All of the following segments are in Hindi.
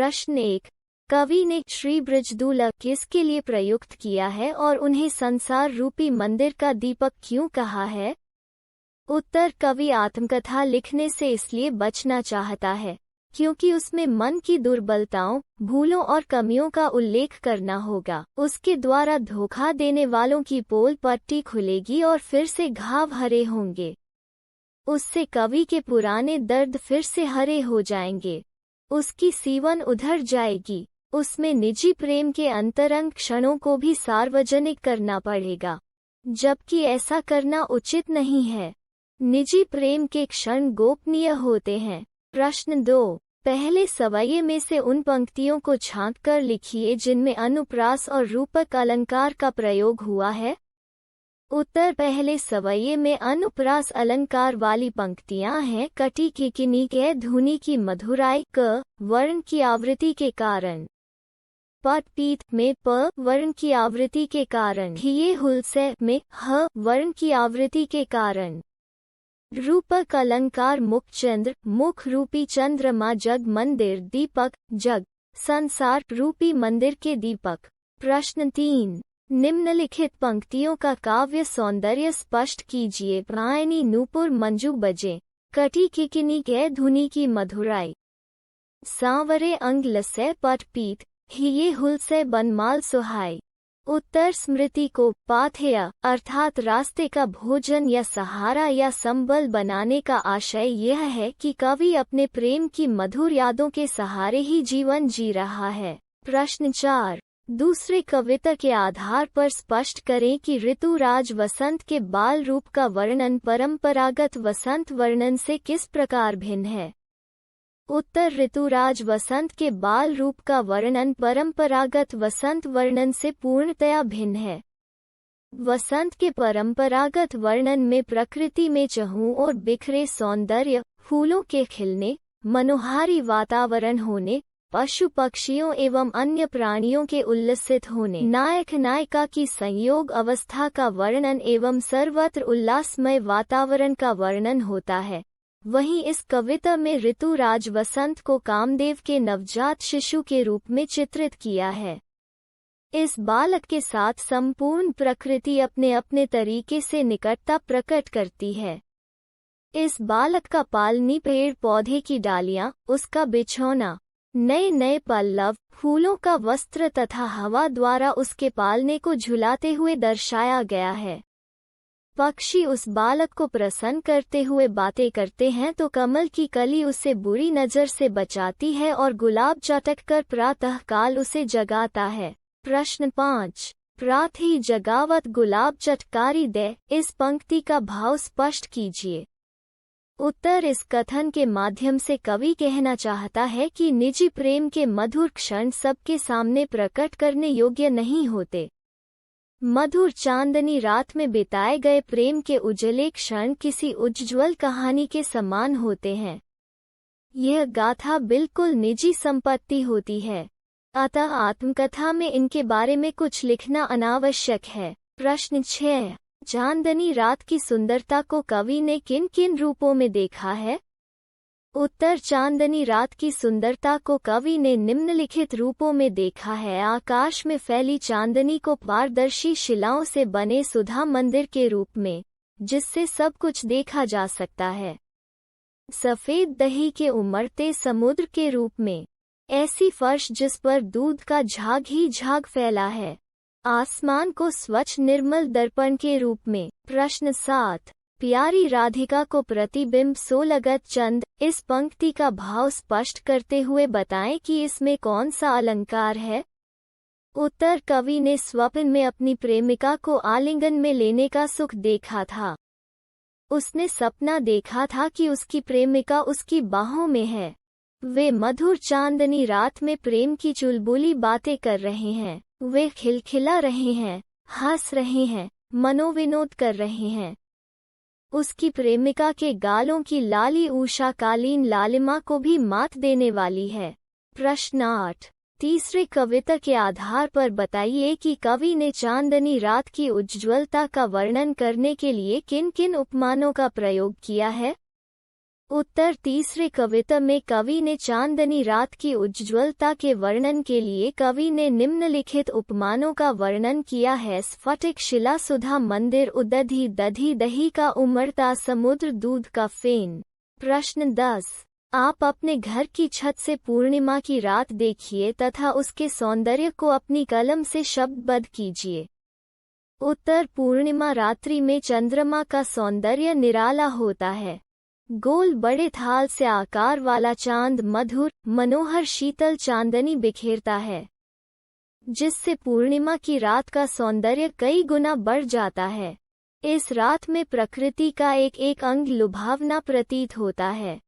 प्रश्न 1। कवि ने श्री बृजदूला किसके लिए प्रयुक्त किया है और उन्हें संसार रूपी मंदिर का दीपक क्यों कहा है? उत्तर। कवि आत्मकथा लिखने से इसलिए बचना चाहता है क्योंकि उसमें मन की दुर्बलताओं, भूलों और कमियों का उल्लेख करना होगा। उसके द्वारा धोखा देने वालों की पोल पट्टी खुलेगी और फिर से घाव हरे होंगे। उससे कवि के पुराने दर्द फिर से हरे हो जाएंगे। उसकी सीवन उधर जाएगी। उसमें निजी प्रेम के अंतरंग क्षणों को भी सार्वजनिक करना पड़ेगा, जबकि ऐसा करना उचित नहीं है। निजी प्रेम के क्षण गोपनीय होते हैं। प्रश्न 2। पहले सवये में से उन पंक्तियों को छांटकर लिखिए जिनमें अनुप्रास और रूपक अलंकार का प्रयोग हुआ है। उत्तर। पहले सवये में अनुप्रास अलंकार वाली पंक्तियां हैं। कटी किकिनी के धुनी की मधुराई क वर्ण की आवृत्ति के कारण, पट पीत में प वर्ण की आवृत्ति के कारण, हिये हुलसे में ह वर्ण की आवृत्ति के कारण। रूपक अलंकार मुखचंद्र, मुख रूपी चंद्रमा, जग मंदिर दीपक, जग संसार रूपी मंदिर के दीपक। प्रश्न 3। निम्नलिखित पंक्तियों का काव्य सौंदर्य स्पष्ट कीजिए। प्रायनी नूपुर मंजू बजे, कटी किकिनी के धुनी की मधुराई, सांवरे अंग लसे पट पीत, हिये हुलसे बनमाल सुहाई। उत्तर। स्मृति को पाथेय अर्थात रास्ते का भोजन या सहारा या संबल बनाने का आशय यह है कि कवि अपने प्रेम की मधुर यादों के सहारे ही जीवन जी रहा है। प्रश्न 4। दूसरे कविता के आधार पर स्पष्ट करें कि ऋतुराज वसंत के बाल रूप का वर्णन परंपरागत वसंत वर्णन से किस प्रकार भिन्न है। उत्तर। ऋतुराज वसंत के बाल रूप का वर्णन परंपरागत वसंत वर्णन से पूर्णतया भिन्न है। वसंत के परंपरागत वर्णन में प्रकृति में चहु और बिखरे सौंदर्य, फूलों के खिलने, मनोहारी वातावरण होने, पशु पक्षियों एवं अन्य प्राणियों के उल्लसित होने, नायक नायिका की संयोग अवस्था का वर्णन एवं सर्वत्र उल्लासमय वातावरण का वर्णन होता है। वहीं इस कविता में ऋतुराज वसंत को कामदेव के नवजात शिशु के रूप में चित्रित किया है। इस बालक के साथ संपूर्ण प्रकृति अपने अपने तरीके से निकटता प्रकट करती है। इस बालक का पालनी पेड़ पौधे की डालियां, उसका बिछौना, नए नए पल्लव, फूलों का वस्त्र तथा हवा द्वारा उसके पालने को झुलाते हुए दर्शाया गया है। पक्षी उस बालक को प्रसन्न करते हुए बातें करते हैं तो कमल की कली उसे बुरी नजर से बचाती है और गुलाब चटककर प्रातःकाल उसे जगाता है। प्रश्न 5। प्रात ही जगावत गुलाब चटकारी दे, इस पंक्ति का भाव स्पष्ट कीजिए। उत्तर। इस कथन के माध्यम से कवि कहना चाहता है कि निजी प्रेम के मधुर क्षण सबके सामने प्रकट करने योग्य नहीं होते। मधुर चांदनी रात में बिताए गए प्रेम के उजले क्षण किसी उज्ज्वल कहानी के समान होते हैं। यह गाथा बिल्कुल निजी संपत्ति होती है, अतः आत्मकथा में इनके बारे में कुछ लिखना अनावश्यक है। प्रश्न 6। चांदनी रात की सुंदरता को कवि ने किन किन रूपों में देखा है। उत्तर। चांदनी रात की सुंदरता को कवि ने निम्नलिखित रूपों में देखा है। आकाश में फैली चांदनी को पारदर्शी शिलाओं से बने सुधा मंदिर के रूप में, जिससे सब कुछ देखा जा सकता है। सफेद दही के उमड़ते समुद्र के रूप में, ऐसी फर्श जिस पर दूध का झाग ही झाग फैला है। आसमान को स्वच्छ निर्मल दर्पण के रूप में। प्रश्न 7। प्यारी राधिका को प्रतिबिंब सोलगत चंद, इस पंक्ति का भाव स्पष्ट करते हुए बताएं कि इसमें कौन सा अलंकार है। उत्तर। कवि ने स्वप्न में अपनी प्रेमिका को आलिंगन में लेने का सुख देखा था। उसने सपना देखा था कि उसकी प्रेमिका उसकी बाहों में है। वे मधुर चांदनी रात में प्रेम की चुलबुली बातें कर रहे हैं। वे खिलखिला रहे हैं, हंस रहे हैं, मनोविनोद कर रहे हैं। उसकी प्रेमिका के गालों की लाली उषाकालीन लालिमा को भी मात देने वाली है। प्रश्न 8। तीसरे कविता के आधार पर बताइए कि कवि ने चांदनी रात की उज्ज्वलता का वर्णन करने के लिए किन किन उपमानों का प्रयोग किया है। उत्तर तीसरे कविता में कवि ने चांदनी रात की उज्ज्वलता के वर्णन के लिए कवि ने निम्नलिखित उपमानों का वर्णन किया है। स्फटिक शिला सुधा मंदिर उदधि दधी दही का उमड़ता समुद्र दूध का फेन। प्रश्न 10। आप अपने घर की छत से पूर्णिमा की रात देखिए तथा उसके सौंदर्य को अपनी कलम से शब्दबद्ध कीजिए। उत्तर पूर्णिमा रात्रि में चंद्रमा का सौंदर्य निराला होता है। गोल बड़े थाल से आकार वाला चांद मधुर मनोहर शीतल चांदनी बिखेरता है, जिससे पूर्णिमा की रात का सौंदर्य कई गुना बढ़ जाता है। इस रात में प्रकृति का एक एक अंग लुभावना प्रतीत होता है।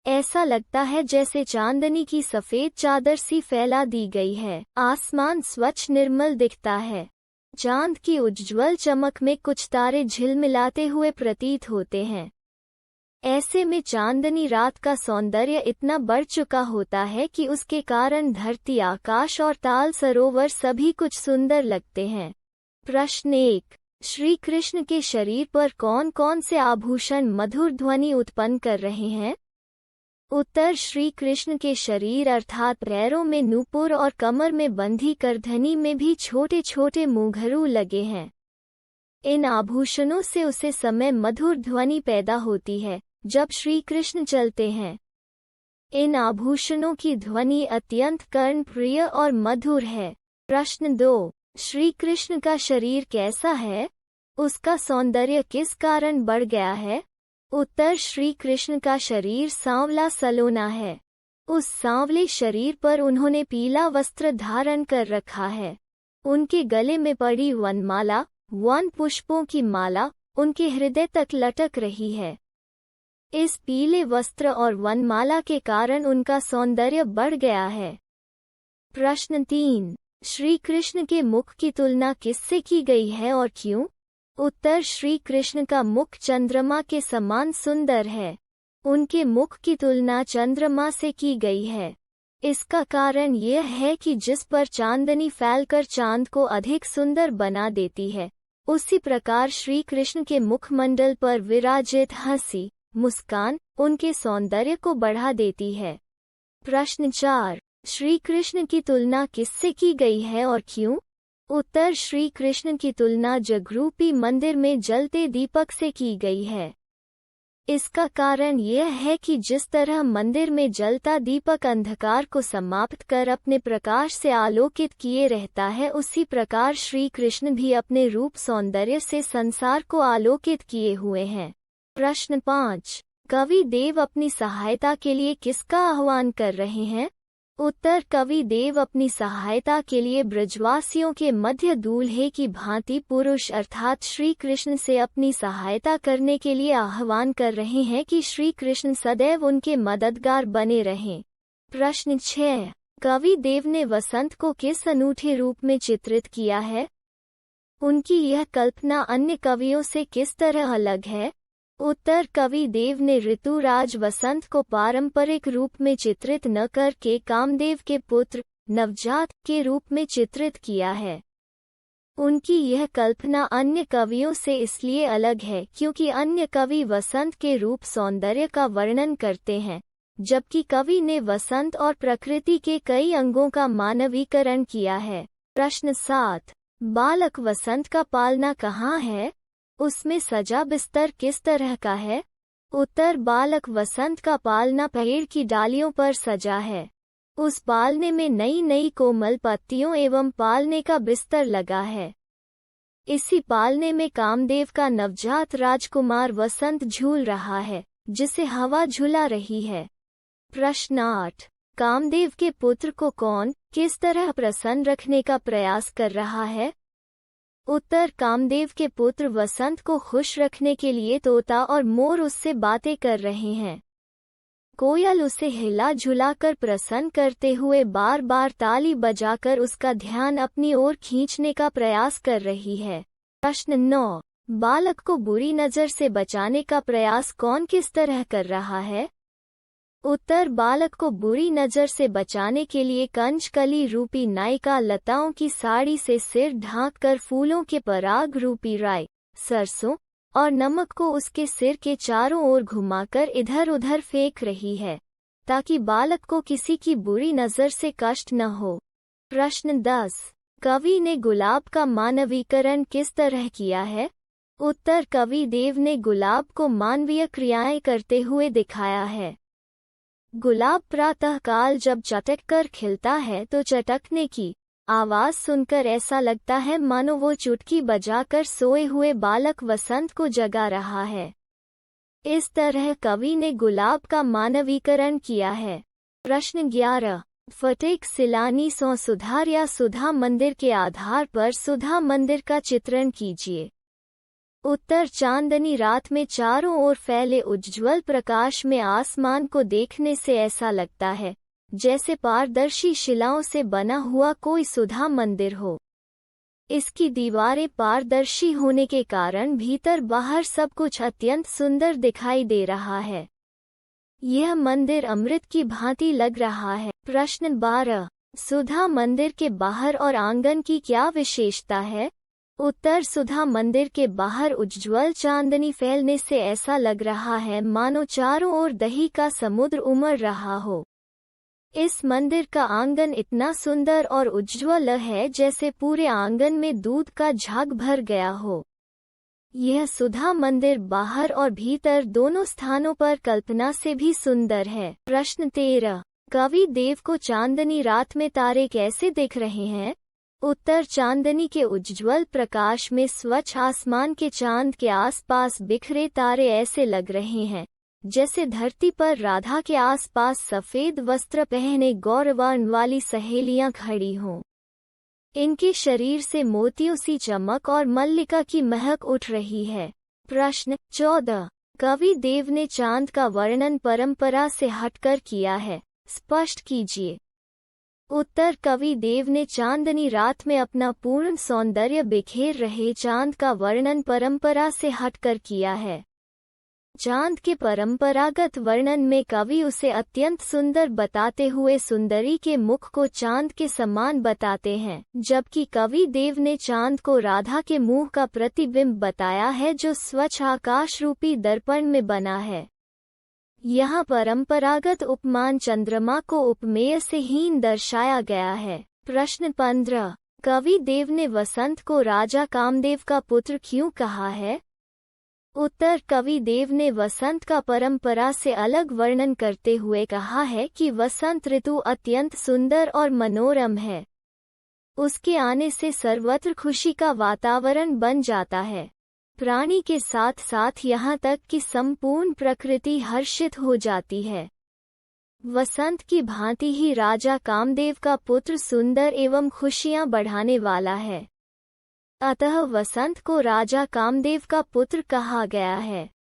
ऐसा लगता है जैसे चांदनी की सफेद चादर सी फैला दी गई है। आसमान स्वच्छ निर्मल दिखता है। चांद की उज्ज्वल चमक में कुछ तारे झिलमिलाते हुए प्रतीत होते हैं। ऐसे में चांदनी रात का सौंदर्य इतना बढ़ चुका होता है कि उसके कारण धरती आकाश और ताल सरोवर सभी कुछ सुंदर लगते हैं। प्रश्न 1। श्री कृष्ण के शरीर पर कौन कौन से आभूषण मधुर ध्वनि उत्पन्न कर रहे हैं? उत्तर श्री कृष्ण के शरीर अर्थात पैरों में नूपुर और कमर में बंधी करधनी में भी छोटे छोटे मुंघरू लगे हैं। इन आभूषणों से उसे समय मधुर ध्वनि पैदा होती है जब श्री कृष्ण चलते हैं। इन आभूषणों की ध्वनि अत्यंत कर्णप्रिय और मधुर है। प्रश्न 2। श्री कृष्ण का शरीर कैसा है? उसका सौंदर्य किस कारण बढ़ गया है? उत्तर श्री कृष्ण का शरीर सांवला सलोना है। उस सांवले शरीर पर उन्होंने पीला वस्त्र धारण कर रखा है। उनके गले में पड़ी वनमाला, वन पुष्पों की माला, उनके हृदय तक लटक रही है। इस पीले वस्त्र और वनमाला के कारण उनका सौंदर्य बढ़ गया है। प्रश्न 3। श्री कृष्ण के मुख की तुलना किससे की गई है और क्यों? उत्तर श्री कृष्ण का मुख चंद्रमा के समान सुंदर है। उनके मुख की तुलना चंद्रमा से की गई है। इसका कारण यह है कि जिस पर चांदनी फैलकर चांद को अधिक सुंदर बना देती है, उसी प्रकार श्री कृष्ण के मुखमंडल पर विराजित हंसी मुस्कान उनके सौंदर्य को बढ़ा देती है। प्रश्न 4। श्री कृष्ण की तुलना किससे की गई है और क्यों? उत्तर श्री कृष्ण की तुलना जगरूपी मंदिर में जलते दीपक से की गई है। इसका कारण यह है कि जिस तरह मंदिर में जलता दीपक अंधकार को समाप्त कर अपने प्रकाश से आलोकित किए रहता है, उसी प्रकार श्री कृष्ण भी अपने रूप सौंदर्य से संसार को आलोकित किए हुए हैं। प्रश्न 5। कवि देव अपनी सहायता के लिए किसका आह्वान कर रहे हैं? उत्तर कवि देव अपनी सहायता के लिए ब्रजवासियों के मध्य दूल्हे की भांति पुरुष अर्थात श्री कृष्ण से अपनी सहायता करने के लिए आह्वान कर रहे हैं कि श्री कृष्ण सदैव उनके मददगार बने रहें। प्रश्न 6। कवि देव ने वसंत को किस अनूठे रूप में चित्रित किया है? उनकी यह कल्पना अन्य कवियों से किस तरह अलग है? उत्तर कवि देव ने ऋतुराज वसंत को पारंपरिक रूप में चित्रित न करके कामदेव के पुत्र नवजात के रूप में चित्रित किया है। उनकी यह कल्पना अन्य कवियों से इसलिए अलग है क्योंकि अन्य कवि वसंत के रूप सौंदर्य का वर्णन करते हैं, जबकि कवि ने वसंत और प्रकृति के कई अंगों का मानवीकरण किया है। प्रश्न 7। बालक वसंत का पालना कहाँ है? उसमें सजा बिस्तर किस तरह का है? उत्तर बालक वसंत का पालना पेड़ की डालियों पर सजा है। उस पालने में नई नई कोमल पत्तियों एवं पालने का बिस्तर लगा है। इसी पालने में कामदेव का नवजात राजकुमार वसंत झूल रहा है, जिसे हवा झुला रही है। प्रश्न 8। कामदेव के पुत्र को कौन किस तरह प्रसन्न रखने का प्रयास कर रहा है? उत्तर कामदेव के पुत्र वसंत को खुश रखने के लिए तोता और मोर उससे बातें कर रहे हैं। कोयल उसे हिला झुलाकर प्रसन्न करते हुए बार बार ताली बजाकर उसका ध्यान अपनी ओर खींचने का प्रयास कर रही है। प्रश्न 9। बालक को बुरी नज़र से बचाने का प्रयास कौन किस तरह कर रहा है? उत्तर बालक को बुरी नज़र से बचाने के लिए कंचकली रूपी नायिका लताओं की साड़ी से सिर ढांककर फूलों के पराग रूपी राई, सरसों और नमक को उसके सिर के चारों ओर घुमाकर इधर उधर फेंक रही है ताकि बालक को किसी की बुरी नज़र से कष्ट न हो। प्रश्न 10। कवि ने गुलाब का मानवीकरण किस तरह किया है? उत्तर, कवि देव ने गुलाब को मानवीय क्रियाएं करते हुए दिखाया है। गुलाब प्रातःकाल जब चटक कर खिलता है तो चटकने की आवाज सुनकर ऐसा लगता है मानो वो चुटकी बजाकर सोए हुए बालक वसंत को जगा रहा है। इस तरह कवि ने गुलाब का मानवीकरण किया है। प्रश्न 11। फटेक सिलानी सौ सुधार या सुधा मंदिर के आधार पर सुधा मंदिर का चित्रण कीजिए। उत्तर, चांदनी रात में चारों ओर फैले उज्ज्वल प्रकाश में आसमान को देखने से ऐसा लगता है जैसे पारदर्शी शिलाओं से बना हुआ कोई सुधा मंदिर हो। इसकी दीवारें पारदर्शी होने के कारण भीतर बाहर सब कुछ अत्यंत सुंदर दिखाई दे रहा है। यह मंदिर अमृत की भांति लग रहा है। प्रश्न 12। सुधा मंदिर के बाहर और आंगन की क्या विशेषता है? उत्तर, सुधा मंदिर के बाहर उज्ज्वल चांदनी फैलने से ऐसा लग रहा है मानो चारों ओर दही का समुद्र उमड़ रहा हो। इस मंदिर का आंगन इतना सुंदर और उज्ज्वल है जैसे पूरे आंगन में दूध का झाग भर गया हो। यह सुधा मंदिर बाहर और भीतर दोनों स्थानों पर कल्पना से भी सुंदर है। प्रश्न 13। कवि देव को चांदनी रात में तारे कैसे दिख रहे हैं? उत्तर, चांदनी के उज्ज्वल प्रकाश में स्वच्छ आसमान के चांद के आसपास बिखरे तारे ऐसे लग रहे हैं जैसे धरती पर राधा के आसपास सफेद वस्त्र पहने गौरवान वाली सहेलियां खड़ी हों। इनके शरीर से मोतियों सी चमक और मल्लिका की महक उठ रही है। प्रश्न 14। कवि देव ने चांद का वर्णन परंपरा से हटकर किया है, स्पष्ट कीजिए। उत्तर, कवि देव ने चांदनी रात में अपना पूर्ण सौंदर्य बिखेर रहे चांद का वर्णन परंपरा से हटकर किया है। चांद के परंपरागत वर्णन में कवि उसे अत्यंत सुंदर बताते हुए सुंदरी के मुख को चांद के समान बताते हैं, जबकि कवि देव ने चांद को राधा के मुंह का प्रतिबिंब बताया है जो स्वच्छ आकाश रूपी दर्पण में बना है। यहाँ परंपरागत उपमान चंद्रमा को उपमेय से हीन दर्शाया गया है। प्रश्न 15। कवि देव ने वसंत को राजा कामदेव का पुत्र क्यों कहा है? उत्तर, कवि देव ने वसंत का परंपरा से अलग वर्णन करते हुए कहा है कि वसंत ऋतु अत्यंत सुंदर और मनोरम है। उसके आने से सर्वत्र खुशी का वातावरण बन जाता है। प्राणी के साथ साथ यहाँ तक कि संपूर्ण प्रकृति हर्षित हो जाती है। वसंत की भांति ही राजा कामदेव का पुत्र सुंदर एवं खुशियाँ बढ़ाने वाला है। अतः वसंत को राजा कामदेव का पुत्र कहा गया है।